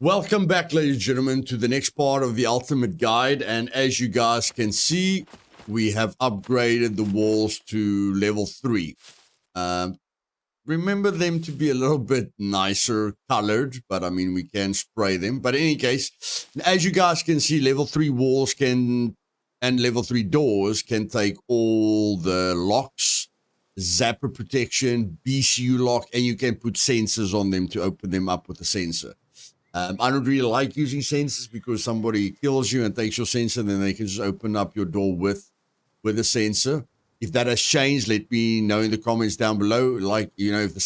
Welcome back, ladies and gentlemen, to the next part of the Ultimate Guide. And as you guys can see, we have upgraded the walls to level 3. Remember them to be a little bit nicer colored, but I mean, we can spray them. But in any case, as you guys can see, level 3 walls and level 3 doors can take all the locks, zapper protection, BCU lock, and you can put sensors on them to open them up with a sensor. I don't really like using sensors because somebody kills you and takes your sensor, then they can just open up your door with a sensor. If that has changed, let me know in the comments down below. Like, you know, if the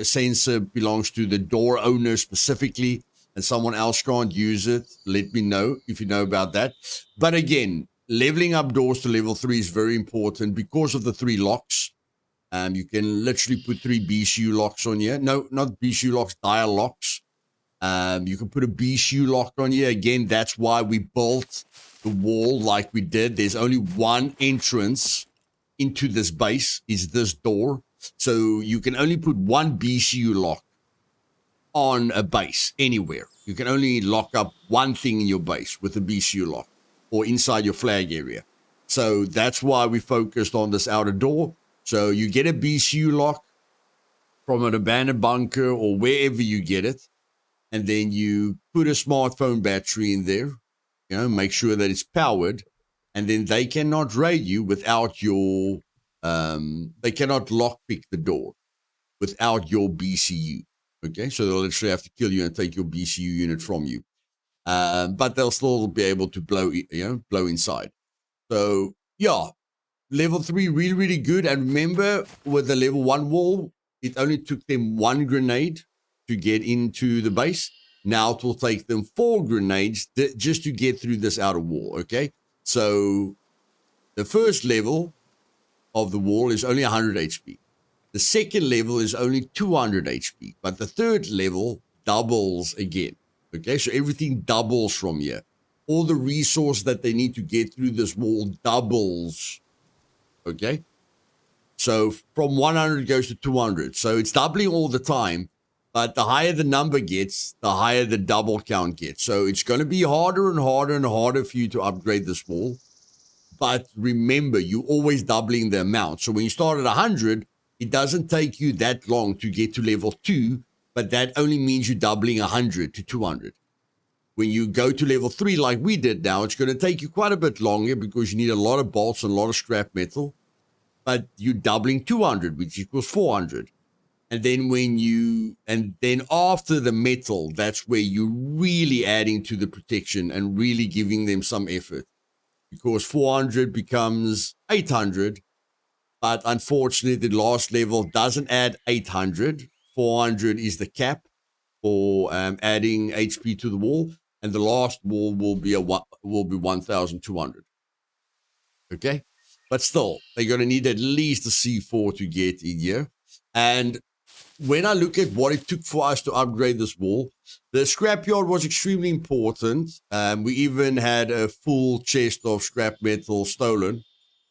sensor belongs to the door owner specifically and someone else can't use it, let me know if you know about that. But again, leveling up doors to level 3 is very important because of the 3 locks. You can literally put 3 BCU locks on here. No, not BCU locks, dial locks. You can put a BCU lock on here. Again, that's why we built the wall like we did. There's only one entrance into this base, is this door. So you can only put one BCU lock on a base anywhere. You can only lock up one thing in your base with a BCU lock or inside your flag area. So that's why we focused on this outer door. So you get a BCU lock from an abandoned bunker or wherever you get it. And then you put a smartphone battery in there, you know, make sure that it's powered, and then they cannot raid you without your, they cannot lockpick the door without your BCU, okay? So they'll literally have to kill you and take your BCU unit from you. But they'll still be able to blow inside. So, yeah, level 3, really, really good. And remember, with the level 1 wall, it only took them 1 grenade to get into the base. Now it will take them 4 grenades just to get through this outer wall, okay? So the first level of the wall is only 100 HP. The second level is only 200 HP, but the third level doubles again, okay? So everything doubles from here. All the resource that they need to get through this wall doubles, okay? So from 100 goes to 200. So it's doubling all the time. But the higher the number gets, the higher the double count gets. So it's going to be harder and harder and harder for you to upgrade this wall. But remember, you're always doubling the amount. So when you start at 100, it doesn't take you that long to get to level 2. But that only means you're doubling 100 to 200. When you go to level 3 like we did now, it's going to take you quite a bit longer because you need a lot of bolts and a lot of scrap metal. But you're doubling 200, which equals 400. And then after the metal, that's where you're really adding to the protection and really giving them some effort, because 400 becomes 800. But unfortunately, the last level doesn't add 800. 400 is the cap for adding HP to the wall, and the last wall will be 1,200. Okay, but still, they're going to need at least a C4 to get in here. And when I look at what it took for us to upgrade this wall, the scrapyard was extremely important. We even had a full chest of scrap metal stolen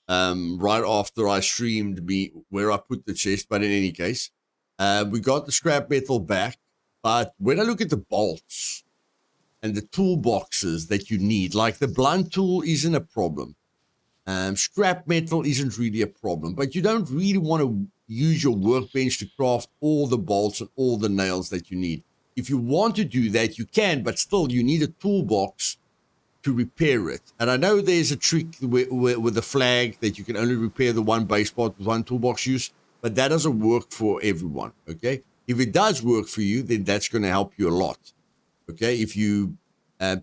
right after I streamed where I put the chest. But in any case, we got the scrap metal back. But when I look at the bolts and the toolboxes that you need, like the blunt tool isn't a problem. Scrap metal isn't really a problem, but you don't really want to use your workbench to craft all the bolts and all the nails that you need. If you want to do that, you can, but still you need a toolbox to repair it. And I know there's a trick with the flag that you can only repair the one base part with one toolbox use, but that doesn't work for everyone, okay? If it does work for you, then that's going to help you a lot, okay? If you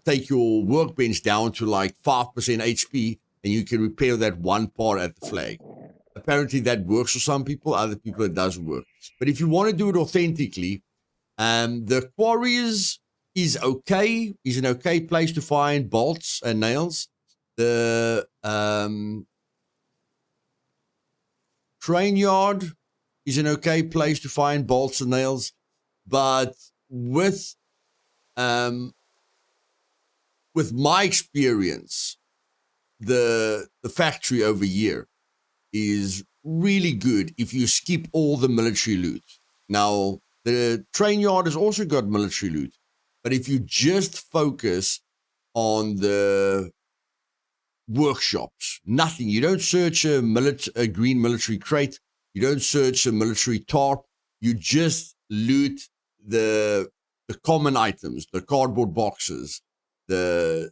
take your workbench down to like 5% HP, and you can repair that one part at the flag. Apparently that works for some people, other people it doesn't work. But if you want to do it authentically, the quarries is an okay place to find bolts and nails. The train yard is an okay place to find bolts and nails. But with my experience, the factory over here is really good if you skip all the military loot. Now, the train yard has also got military loot, But if you just focus on the workshops, nothing. You don't search a green military crate. You don't search a military tarp. You just loot the common items, the cardboard boxes, the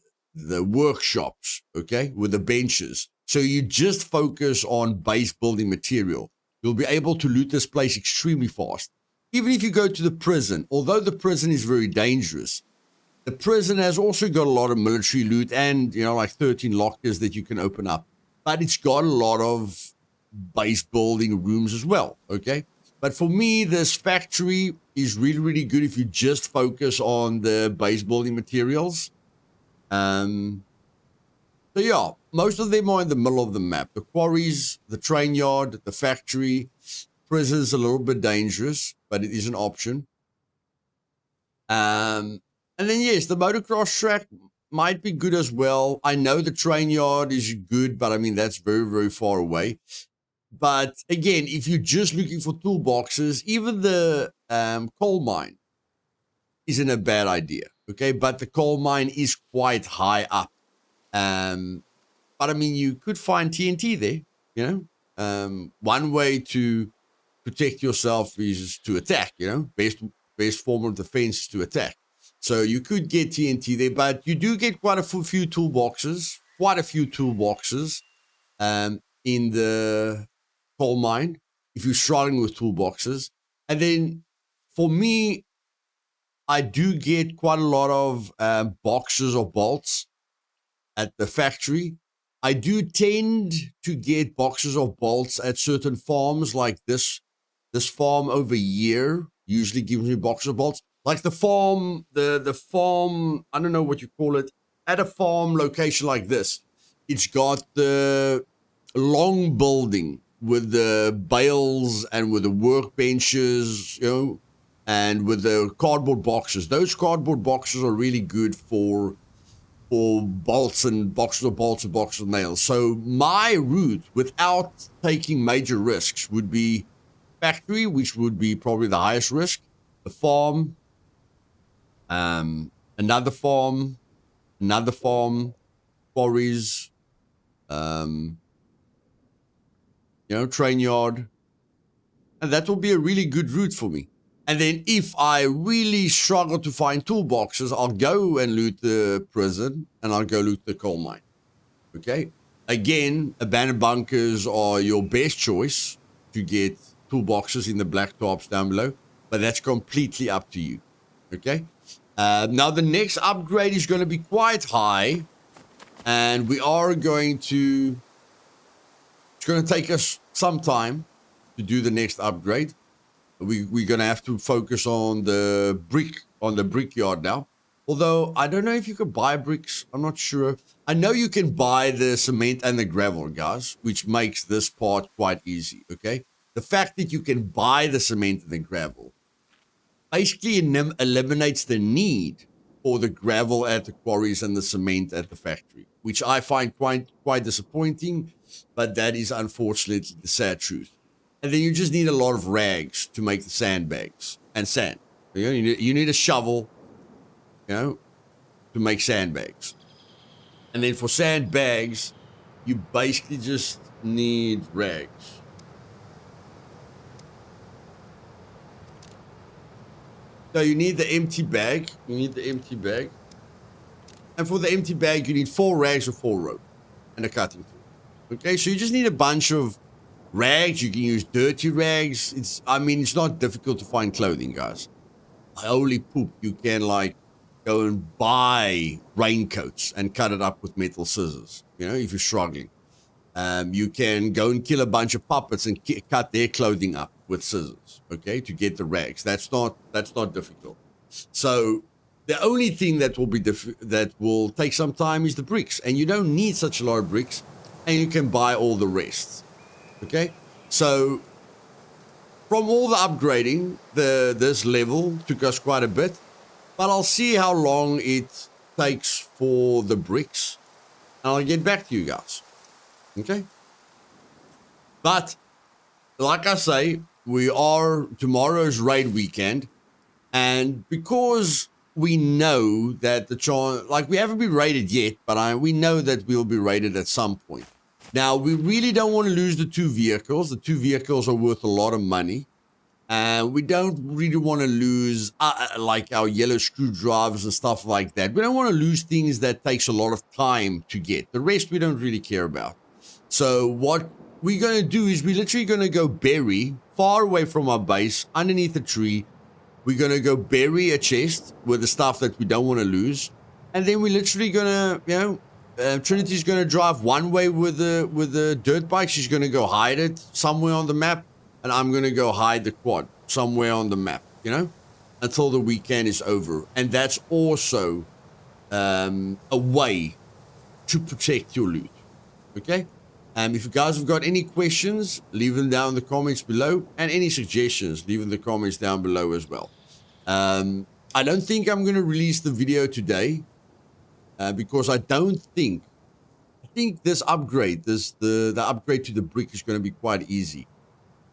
workshops, okay, with the benches. So you just focus on base building material. You'll be able to loot this place extremely fast. Even if you go to the prison, although the prison is very dangerous, the prison has also got a lot of military loot and, like 13 lockers that you can open up. But it's got a lot of base building rooms as well, okay? But for me, this factory is really, really good if you just focus on the base building materials. So yeah, most of them are in the middle of the map. The quarries, the train yard, the factory. Prison's a little bit dangerous, but it is an option. And then, yes, the motocross track might be good as well. I know the train yard is good, but I mean, that's very, very far away. But again, if you're just looking for toolboxes, even the coal mine isn't a bad idea, okay? But the coal mine is quite high up. But I mean, you could find TNT there, One way to protect yourself is to attack, Best form of defense is to attack. So you could get TNT there, but you do get quite a few toolboxes, in the coal mine if you're struggling with toolboxes. And then for me, I do get quite a lot of boxes or bolts at the factory. I do tend to get boxes of bolts at certain farms, like this farm over here usually gives me boxes of bolts. Like the farm, the farm, I don't know what you call it, at a farm location like this, it's got the long building with the bales and with the workbenches, and with the cardboard boxes. Those cardboard boxes are really good for bolts and boxes of bolts and boxes of nails. So my route, without taking major risks, would be factory, which would be probably the highest risk, the farm, another farm, quarries, train yard. And that will be a really good route for me. And then if I really struggle to find toolboxes, I'll go and loot the prison and I'll go loot the coal mine. Okay? Again, abandoned bunkers are your best choice to get toolboxes in the black tops down below, but that's completely up to you. Okay? Now the next upgrade is going to be quite high, and we are going to, it's going to take us some time to do the next upgrade. We're going to have to focus on the brickyard now. Although, I don't know if you can buy bricks. I'm not sure. I know you can buy the cement and the gravel, guys, which makes this part quite easy, okay? The fact that you can buy the cement and the gravel basically eliminates the need for the gravel at the quarries and the cement at the factory, which I find quite disappointing, but that is unfortunately the sad truth. And then you just need a lot of rags to make the sandbags and sand. You need a shovel, to make sandbags. And then for sandbags, you basically just need rags. So you need the empty bag. And for the empty bag, you need 4 rags or 4 rope and a cutting tool. Okay, so you just need a bunch of rags. You can use dirty rags. It's not difficult to find clothing, guys. Holy poop, you can go and buy raincoats and cut it up with metal scissors, if you're struggling. You can go and kill a bunch of puppets and cut their clothing up with scissors, okay, to get the rags. That's not difficult. So the only thing that will take some time is the bricks, and you don't need such a lot of bricks, and you can buy all the rest. Okay, so from all the upgrading, this level took us quite a bit, but I'll see how long it takes for the bricks, and I'll get back to you guys. Okay, but like I say, tomorrow's raid weekend, and because we know that the chance, like we haven't been rated yet, but we know that we'll be rated at some point. Now, we really don't want to lose the 2 vehicles. The 2 vehicles are worth a lot of money. We don't really want to lose like our yellow screwdrivers and stuff like that. We don't want to lose things that takes a lot of time to get. The rest we don't really care about. So what we're going to do is we're literally going to go bury far away from our base, underneath a tree. We're going to go bury a chest with the stuff that we don't want to lose. And then we're literally going to, Trinity's going to drive one way with the dirt bike. She's going to go hide it somewhere on the map. And I'm going to go hide the quad somewhere on the map, until the weekend is over. And that's also a way to protect your loot. Okay? If you guys have got any questions, leave them down in the comments below. And any suggestions, leave in the comments down below as well. I don't think I'm going to release the video today because I think this upgrade, the upgrade to the brick is going to be quite easy.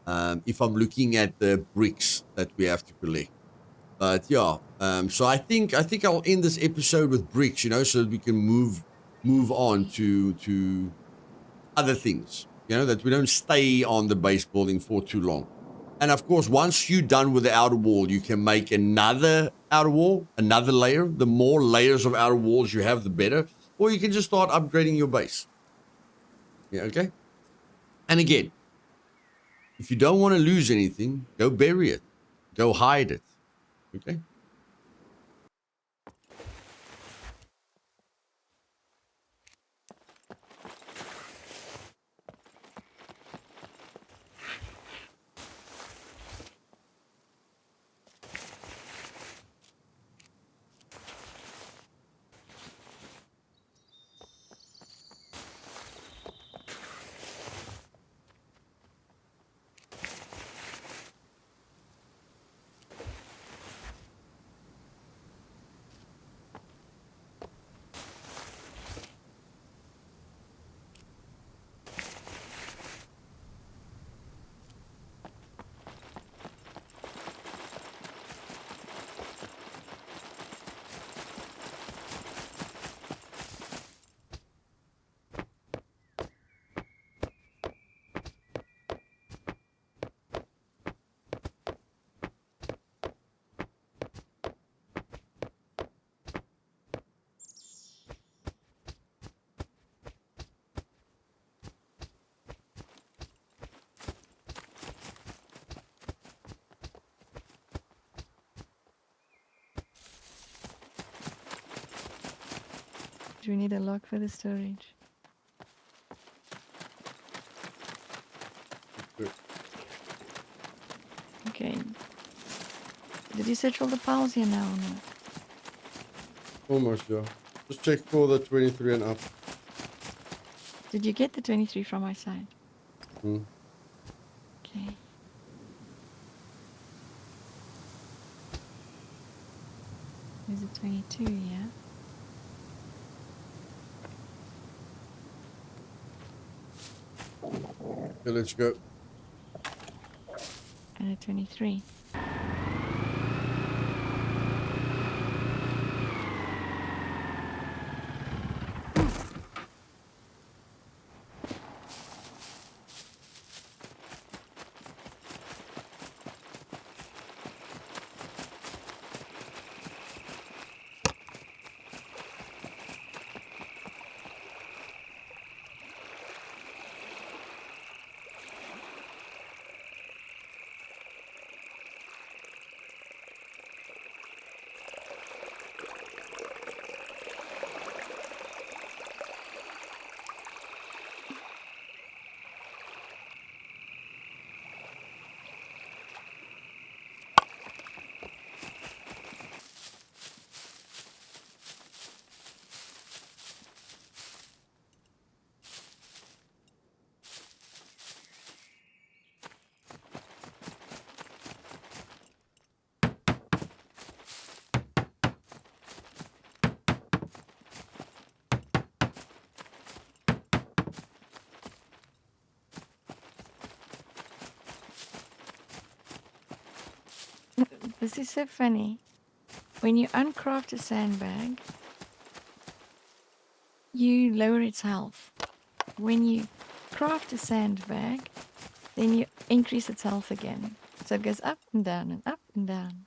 If I'm looking at the bricks that we have to collect. But yeah, so I think I'll end this episode with bricks, so that we can move on to other things, that we don't stay on the base building for too long. And of course, once you're done with the outer wall, you can make another outer wall, another layer. The more layers of outer walls you have, the better. Or you can just start upgrading your base. Yeah, okay? And again, if you don't want to lose anything, go bury it. Go hide it. Okay? Do we need a lock for the storage? Okay. Did you search all the piles here now or not? Almost, yeah. Just check for the 23 and up. Did you get the 23 from my side? Hmm. Okay. There's a 22, yeah? Okay, let's go. And a 23. This is so funny. When you uncraft a sandbag, you lower its health. When you craft a sandbag, then you increase its health again. So it goes up and down and up and down.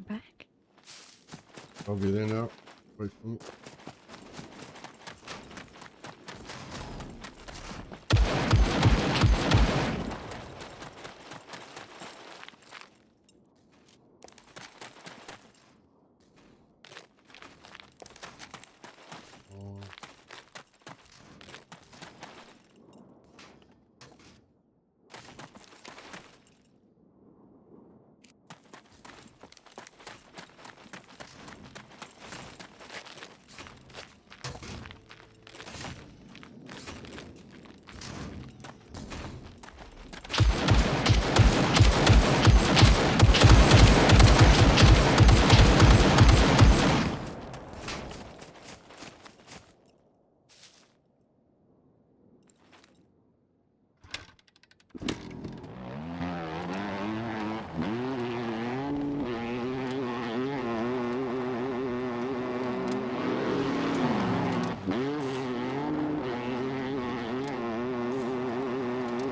Back. I'll be there now. Wait for me.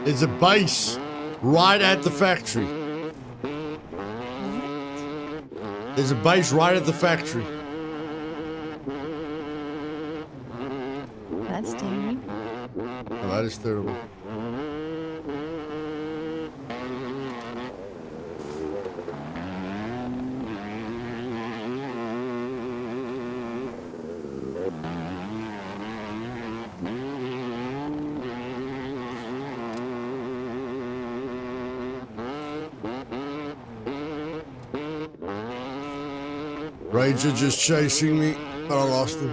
There's a base right at the factory. There's a base right at the factory. That's scary. Oh, that is terrible. Ranger just chasing me, but I lost him.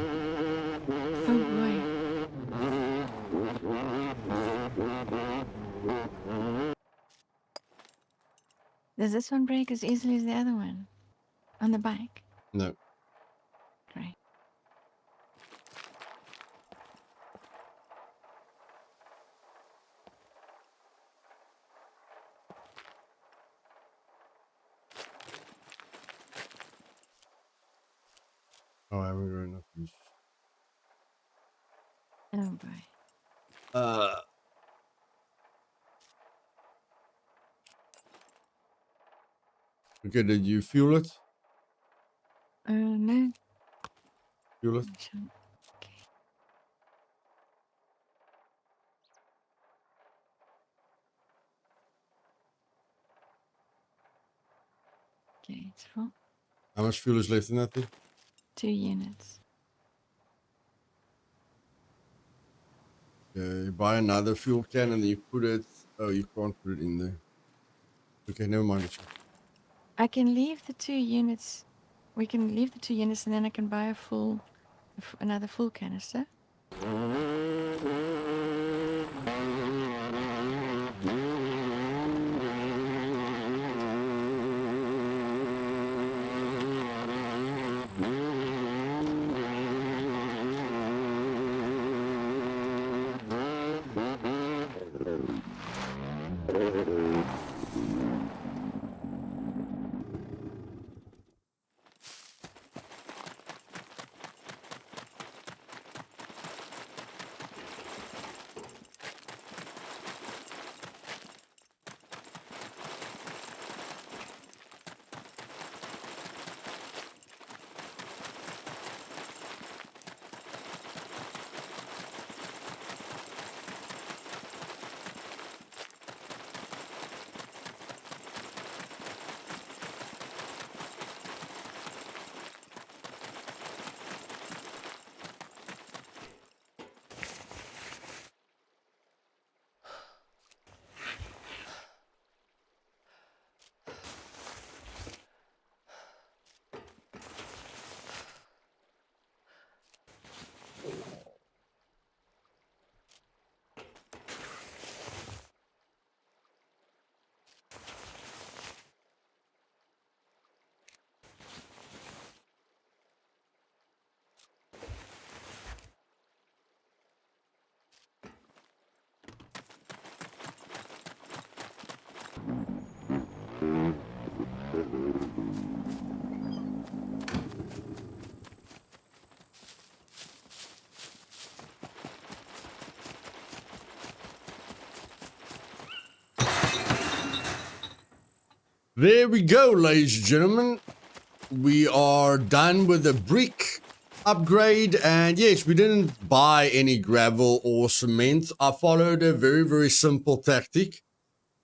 Oh boy. Does this one break as easily as the other one? On the bike? No. Great. Oh, I haven't got enough use. Oh boy. Okay, did you fuel it? No. Fuel it? Okay. Okay, it's full. How much fuel is left in that thing? 2 units. Okay, buy another fuel can and then you put it. Oh, you can't put it in there. Okay, never mind. I can leave the 2 units. We can leave the 2 units and then I can buy another full canister. There we go, ladies and gentlemen. We are done with the brick upgrade. And yes, we didn't buy any gravel or cement. I followed a very, very simple tactic.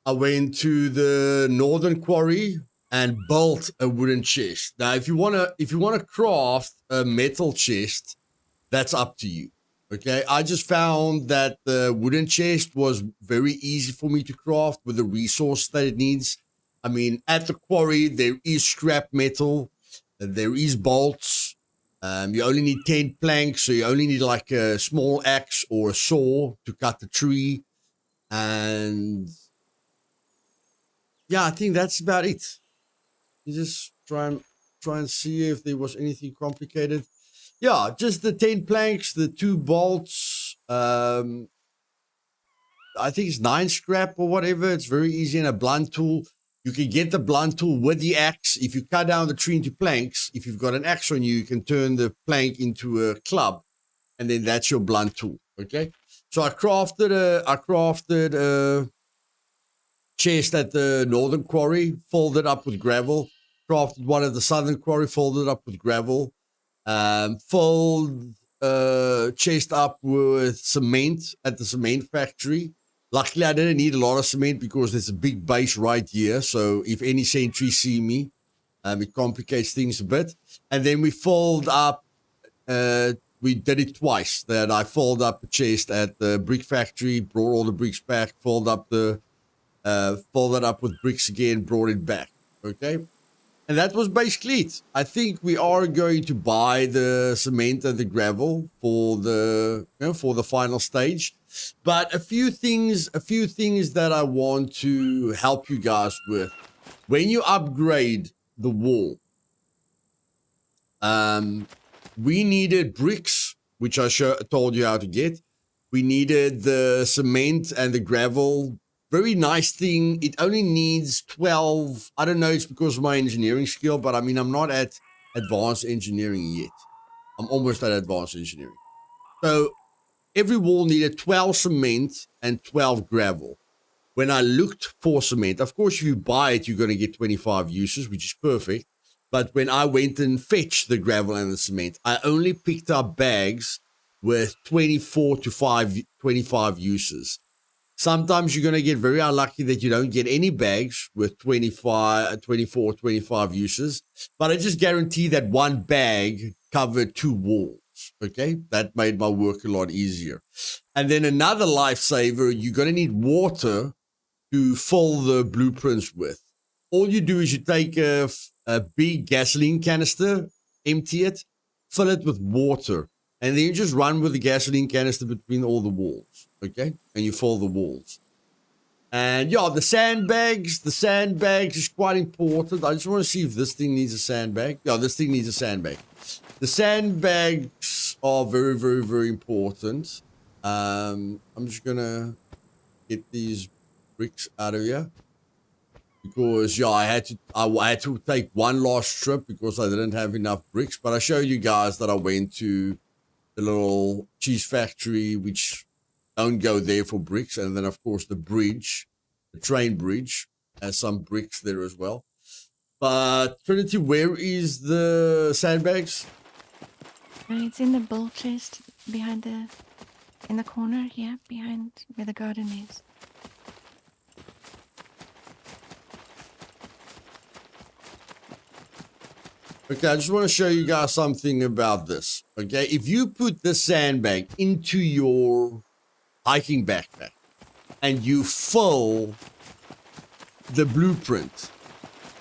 I went to the northern quarry and built a wooden chest. Now, if you wanna craft a metal chest, that's up to you. Okay, I just found that the wooden chest was very easy for me to craft with the resource that it needs. I mean, at the quarry, there is scrap metal, there is bolts. You only need 10 planks, so you only need like a small axe or a saw to cut the tree. And yeah, I think that's about it. You just try and see if there was anything complicated. Yeah, just the 10 planks, the 2 bolts. I think it's 9 scrap or whatever. It's very easy. And a blunt tool. You can get the blunt tool with the axe. If you cut down the tree into planks, if you've got an axe on you, you can turn the plank into a club, and then that's your blunt tool. Okay. So I crafted a chest at the northern quarry, folded up with gravel. Crafted one at the southern quarry, folded up with gravel. Filled chest up with cement at the cement factory. Luckily, I didn't need a lot of cement because there's a big base right here. So if any sentries see me, it complicates things a bit. And then we fold up. We did it twice. That I folded up a chest at the brick factory, brought all the bricks back, folded up with bricks again, brought it back. Okay. And that was basically it. I think we are going to buy the cement and the gravel for the final stage. But a few things that I want to help you guys with. When you upgrade the wall, we needed bricks, which I told you how to get. We needed the cement and the gravel. Very nice thing. It only needs 12. I don't know. It's because of my engineering skill, but I mean, I'm not at advanced engineering yet. I'm almost at advanced engineering. So every wall needed 12 cement and 12 gravel. When I looked for cement, of course, if you buy it, you're going to get 25 uses, which is perfect. But when I went and fetched the gravel and the cement, I only picked up bags with 24 to 25 uses. Sometimes you're going to get very unlucky that you don't get any bags with 24, 25 uses. But I just guarantee that one bag covered 2 walls. Okay, that made my work a lot easier. And then another lifesaver, you're going to need water to fill the blueprints with. All you do is you take a big gasoline canister, empty it, fill it with water, and then you just run with the gasoline canister between all the walls, okay? And you fill the walls. And yeah, the sandbags is quite important. I just want to see if this thing needs a sandbag. Yeah, this thing needs a sandbag. The sandbags are very, very, very important. I'm just going to get these bricks out of here. Because yeah, I had to take one last trip because I didn't have enough bricks. But I showed you guys that I went to the little cheese factory, which don't go there for bricks, and then of course the bridge, the train bridge, has some bricks there as well. But Trinity, where is the sandbags? It's in the bull chest in the corner here, behind where the garden is. Okay, I just want to show you guys something about this. Okay, if you put the sandbag into your hiking backpack and you fill the blueprint,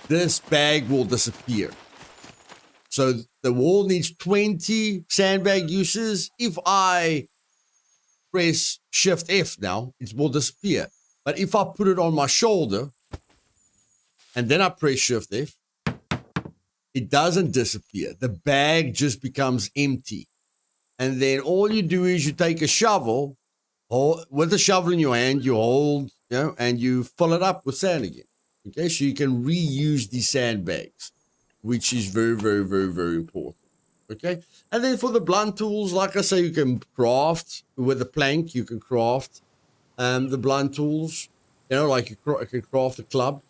this bag will disappear. So the wall needs 20 sandbag uses. If I press Shift F now, it will disappear. But if I put it on my shoulder and then I press Shift F, it doesn't disappear. The bag just becomes empty. And then all you do is you take a shovel, with the shovel in your hand, you hold, and you fill it up with sand again. Okay, so you can reuse these sandbags, which is very, very, very, very important. Okay, and then for the blunt tools, like I say, you can craft with a plank. You can craft the blunt tools. Like you can craft a club.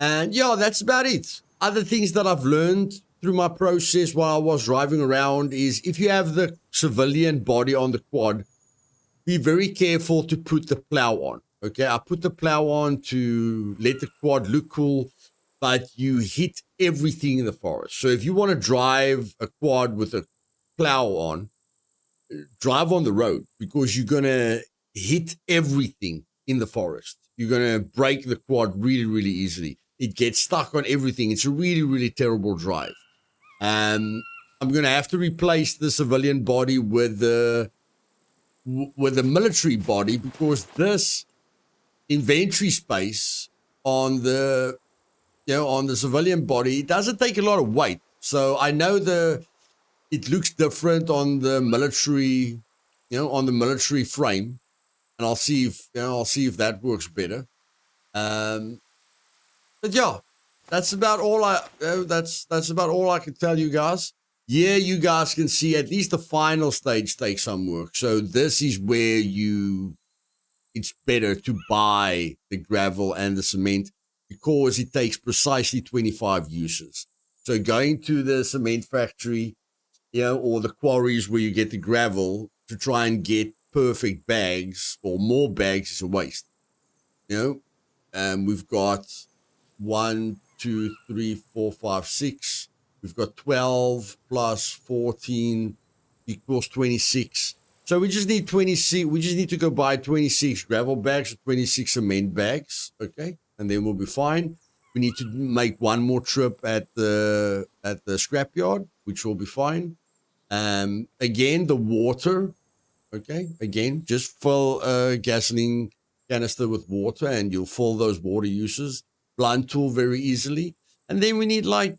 And yeah, that's about it. Other things that I've learned through my process while I was driving around is if you have the civilian body on the quad, be very careful to put the plow on. Okay, I put the plow on to let the quad look cool, but you hit everything in the forest. So if you want to drive a quad with a plow on, drive on the road because you're going to hit everything in the forest. You're going to break the quad really, really easily. It gets stuck on everything. It's a really, really terrible drive. I'm going to have to replace the civilian body with the military body because this inventory space on the on the civilian body, it doesn't take a lot of weight. So I know it looks different on the military, on the military frame, and I'll see if that works better. But yeah, that's about all that's about all I can tell you guys. Yeah, you guys can see at least the final stage takes some work. So this is where it's better to buy the gravel and the cement because it takes precisely 25 uses. So going to the cement factory, or the quarries where you get the gravel to try and get perfect bags or more bags is a waste. We've got 1, 2, 3, 4, 5, 6. We've got 12 plus 14 equals 26. So we just need 26. We just need to go buy 26 gravel bags or 26 cement bags. Okay. And then we'll be fine. We need to make one more trip at the scrapyard, which will be fine. Again, the water. Okay. Again, just fill a gasoline canister with water and you'll fill those water uses. Blunt tool very easily. And then we need like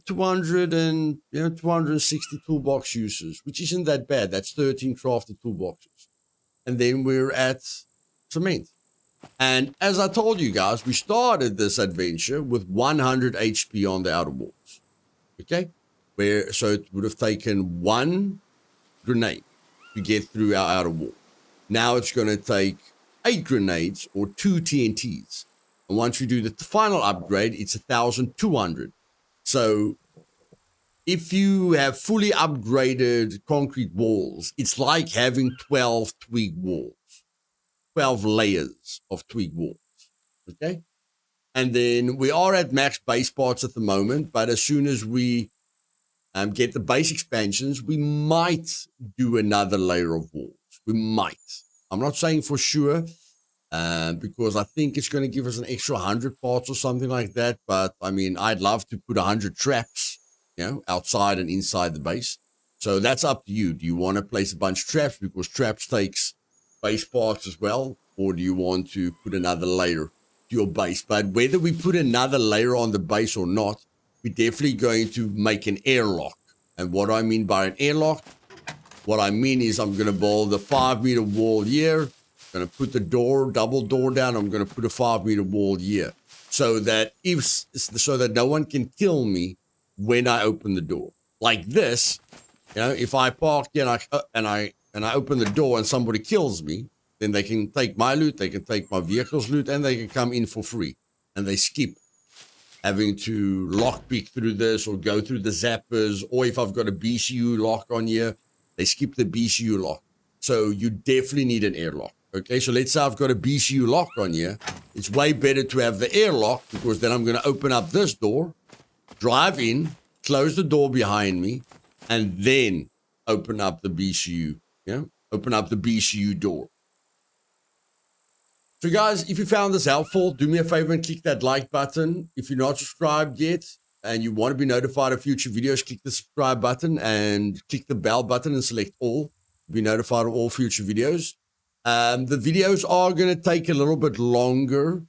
260 toolbox uses, which isn't that bad. That's 13 crafted toolboxes. And then we're at cement. And as I told you guys, we started this adventure with 100 HP on the outer walls. Okay? So it would have taken one grenade to get through our outer wall. Now it's going to take 8 grenades or 2 TNTs. And once we do the final upgrade, it's 1,200. So if you have fully upgraded concrete walls, it's like having 12 twig walls, 12 layers of twig walls. Okay? And then we are at max base parts at the moment, but as soon as we get the base expansions, we might do another layer of walls. We might. I'm not saying for sure, because I think it's going to give us an extra 100 parts or something like that. But I mean, I'd love to put 100 traps, outside and inside the base. So that's up to you. Do you want to place a bunch of traps because traps takes base parts as well? Or do you want to put another layer to your base? But whether we put another layer on the base or not, we're definitely going to make an airlock. And what I mean by an airlock, what I mean is I'm going to build a 5-meter wall here. I'm going to put the double door down. I'm going to put a 5-meter wall here so that no one can kill me when I open the door. Like this, if I park here and I open the door and somebody kills me, then they can take my loot, they can take my vehicle's loot, and they can come in for free. And they skip having to lockpick through this or go through the zappers, or if I've got a BCU lock on here, they skip the BCU lock. So you definitely need an airlock. Okay, so let's say I've got a BCU lock on here. It's way better to have the airlock because then I'm going to open up this door, drive in, close the door behind me, and then open up the BCU. Open up the BCU door. So guys, if you found this helpful, do me a favor and click that like button. If you're not subscribed yet and you want to be notified of future videos, click the subscribe button and click the bell button and select all. Be notified of all future videos. The videos are going to take a little bit longer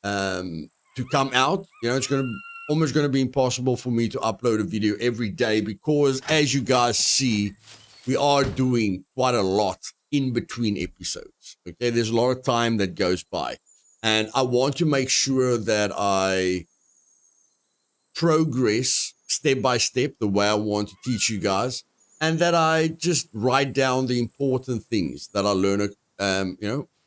to come out. It's almost going to be impossible for me to upload a video every day because, as you guys see, we are doing quite a lot in between episodes. Okay, there's a lot of time that goes by, and I want to make sure that I progress step by step the way I want to teach you guys, and that I just write down the important things that I learn,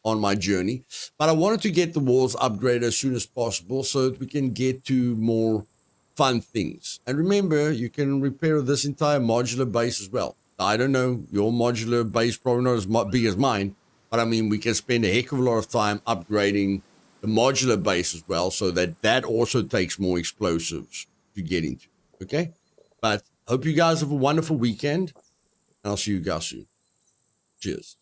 on my journey. But I wanted to get the walls upgraded as soon as possible so that we can get to more fun things. And remember, you can repair this entire modular base as well. I don't know, your modular base probably not as big as mine, but I mean, we can spend a heck of a lot of time upgrading the modular base as well, so that also takes more explosives to get into. Okay? But hope you guys have a wonderful weekend, and I'll see you guys soon. Cheers.